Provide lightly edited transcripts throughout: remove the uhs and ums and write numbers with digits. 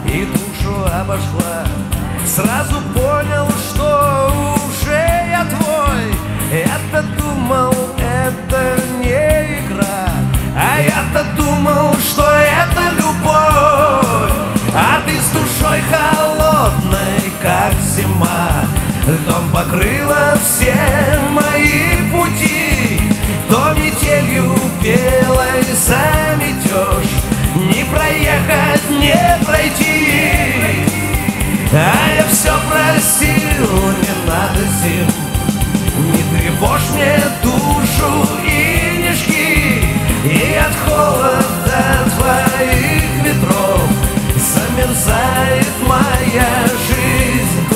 И душу обошла, сразу понял, что уже я твой. Я-то думал, это не игра, а я-то думал, что это любовь. А ты с душой холодной, как зима, льдом покрыла все мои пути. То метелью белой заметешь, не проехать, не пройти. А я все просил, не надо зим, не тревожь мне душу и не жги. И от холода твоих ветров замерзает моя жизнь.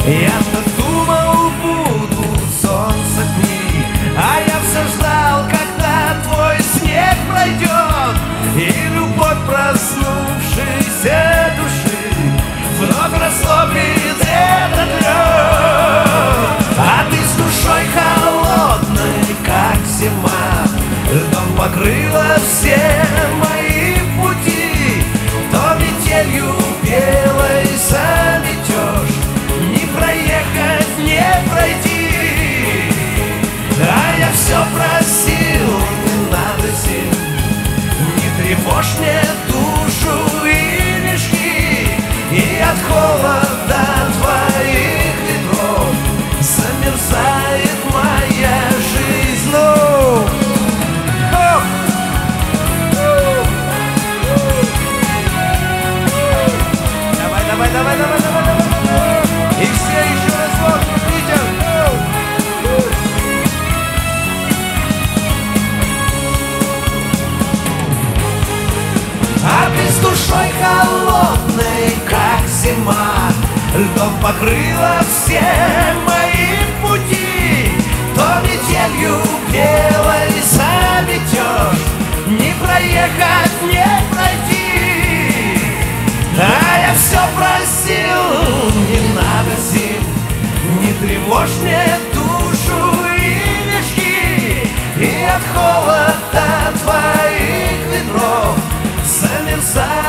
Я-то думал, будут солнце дни, а я все ждал, когда твой снег пройдет, и любовь проснувшейся души вновь растопит этот лед. А ты с душой холодной, как зима, льдом покрыла все мои пути. То метелью белой заметешь, не проехать, не пройти. А я все просил, не надо зим, не тревожь мне душу и не жги. И от холода твоих ветров замерзает моя жизнь. Давай, давай, давай, давай, давай, давай. И все еще раз вот, Питер. А ты с душой холодной, как зима, льдом покрыла все мои пути. То метелью белой заметешь, не проехать, не пройти. А я все просил, не надо зим, не тревожь мне душу и не жги. И от холода твоих ветров замерзает